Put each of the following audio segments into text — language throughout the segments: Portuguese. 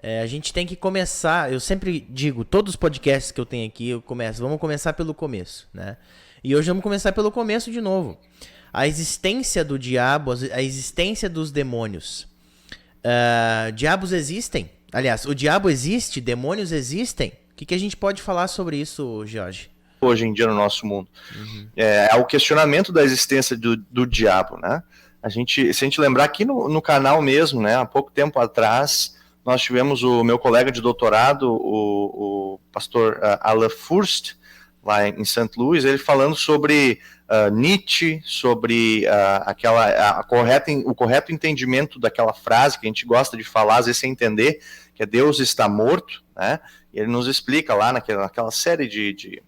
A gente tem que começar, eu sempre digo, todos os podcasts que eu tenho aqui, vamos começar pelo começo, né? E hoje vamos começar pelo começo de novo. A existência do diabo, a existência dos demônios. Diabos existem? Aliás, o diabo existe? Demônios existem? O que a gente pode falar sobre isso, Jorge? Hoje em dia no nosso mundo. É o questionamento da existência do diabo, né? Se a gente lembrar aqui no canal mesmo, né? Há pouco tempo atrás, nós tivemos o meu colega de doutorado, o pastor Alan Furst, lá em St. Louis, ele falando sobre Nietzsche, sobre o correto entendimento daquela frase que a gente gosta de falar, às vezes sem entender, que é Deus está morto, né? E ele nos explica lá naquela série de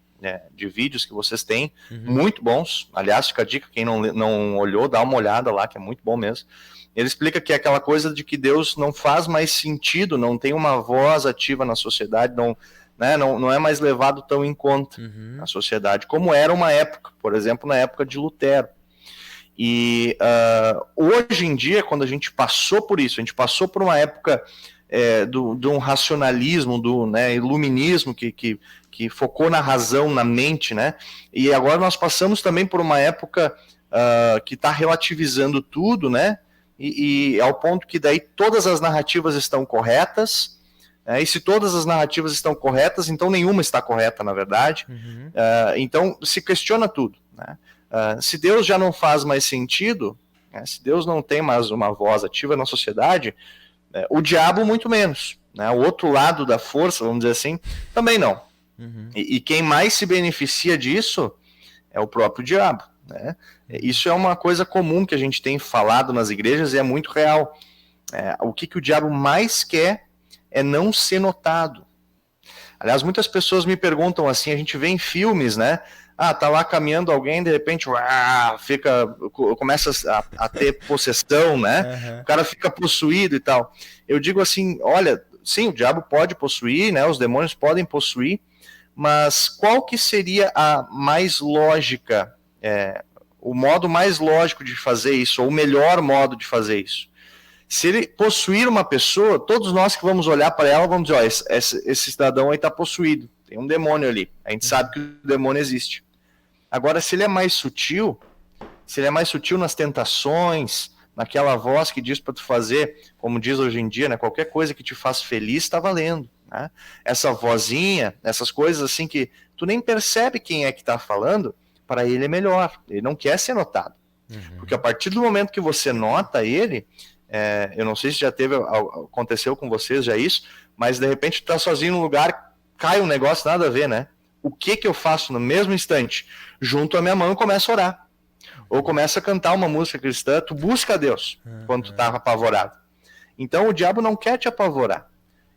vídeos que vocês têm, muito bons. Aliás, fica a dica, quem não olhou, dá uma olhada lá, que é muito bom mesmo. Ele explica que é aquela coisa de que Deus não faz mais sentido, não tem uma voz ativa na sociedade, não é mais levado tão em conta na sociedade, como era uma época, por exemplo, na época de Lutero. E hoje em dia, quando a gente passou por isso, a gente passou por uma época de um racionalismo, do iluminismo que focou na razão, na mente, né? E agora nós passamos também por uma época que está relativizando tudo, né? E ao ponto que daí todas as narrativas estão corretas, e se todas as narrativas estão corretas, então nenhuma está correta, na verdade. Então se questiona tudo, né? Se Deus já não faz mais sentido, né? Se Deus não tem mais uma voz ativa na sociedade, o diabo muito menos, né? O outro lado da força, vamos dizer assim, também não. E quem mais se beneficia disso é o próprio diabo, né? Isso é uma coisa comum que a gente tem falado nas igrejas e é muito real. O que o diabo mais quer é não ser notado. Aliás, muitas pessoas me perguntam assim, a gente vê em filmes, né? Tá lá caminhando alguém, de repente, começa a ter possessão, né? O cara fica possuído e tal. Eu digo assim, olha, sim, o diabo pode possuir, né? Os demônios podem possuir, mas qual que seria a mais lógica, o modo mais lógico de fazer isso, ou o melhor modo de fazer isso? Se ele possuir uma pessoa, todos nós que vamos olhar para ela, vamos dizer, esse cidadão aí está possuído, tem um demônio ali, a gente sabe que o demônio existe. Agora, se ele é mais sutil nas tentações, naquela voz que diz para tu fazer, como diz hoje em dia, né, qualquer coisa que te faz feliz está valendo, né? Essa vozinha, essas coisas assim que tu nem percebe quem é que está falando, para ele é melhor, ele não quer ser notado. Porque a partir do momento que você nota ele, eu não sei se aconteceu com vocês já isso, mas de repente tu tá sozinho num lugar, cai um negócio, nada a ver, né? O que eu faço no mesmo instante? Junto a minha mão e começo a orar. Ou começo a cantar uma música cristã, tu busca a Deus quando tu tá apavorado. Então o diabo não quer te apavorar.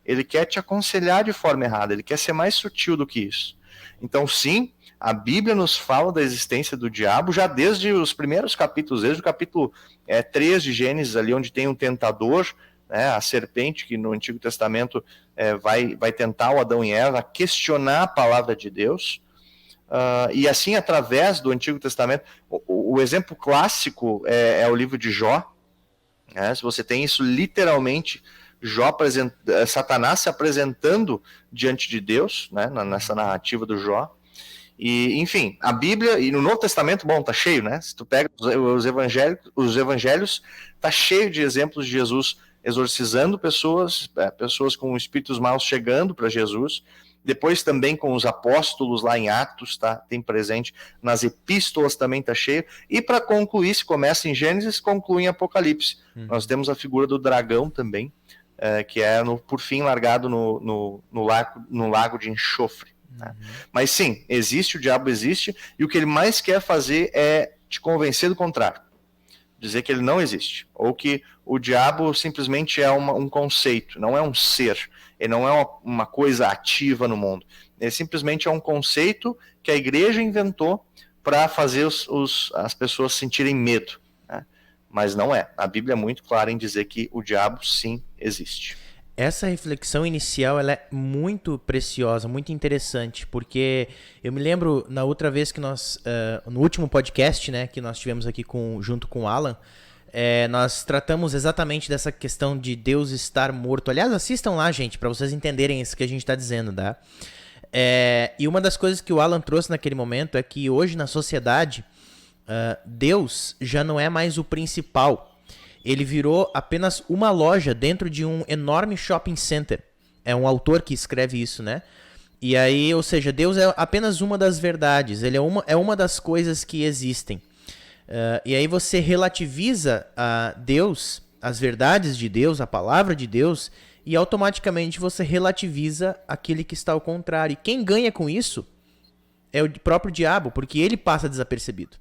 Ele quer te aconselhar de forma errada, ele quer ser mais sutil do que isso. Então sim, a Bíblia nos fala da existência do diabo já desde os primeiros capítulos, desde o capítulo 3 de Gênesis, ali onde tem um tentador, né, a serpente que no Antigo Testamento vai tentar o Adão e Eva a questionar a palavra de Deus, e assim através do Antigo Testamento, o exemplo clássico é o livro de Jó, né? Se você tem isso literalmente, Satanás se apresentando diante de Deus, né, nessa narrativa do Jó. E, enfim, a Bíblia, e no Novo Testamento, tá cheio, né? Se tu pega os evangelhos, tá cheio de exemplos de Jesus exorcizando pessoas com espíritos maus chegando para Jesus, depois também com os apóstolos lá em Atos, tá? Tem presente, nas epístolas também tá cheio, e para concluir, se começa em Gênesis, conclui em Apocalipse. Nós temos a figura do dragão também, que é, por fim, largado no lago de enxofre. Mas sim, o diabo existe, e o que ele mais quer fazer é te convencer do contrário, dizer que ele não existe, ou que o diabo simplesmente é um conceito, não é um ser, ele não é uma coisa ativa no mundo, ele simplesmente é um conceito que a igreja inventou para fazer as pessoas sentirem medo, né? Mas não é, a Bíblia é muito clara em dizer que o diabo sim existe. Essa reflexão inicial ela é muito preciosa, muito interessante, porque eu me lembro na outra vez que nós, no último podcast, né, que nós tivemos aqui junto com o Alan, nós tratamos exatamente dessa questão de Deus estar morto. Aliás, assistam lá, gente, para vocês entenderem isso que a gente está dizendo, tá? E uma das coisas que o Alan trouxe naquele momento é que hoje na sociedade, Deus já não é mais o principal. Ele virou apenas uma loja dentro de um enorme shopping center. É um autor que escreve isso, né? E aí, ou seja, Deus é apenas uma das verdades. Ele é uma das coisas que existem. E aí você relativiza a Deus, as verdades de Deus, a palavra de Deus, e automaticamente você relativiza aquele que está ao contrário. E quem ganha com isso é o próprio diabo, porque ele passa desapercebido.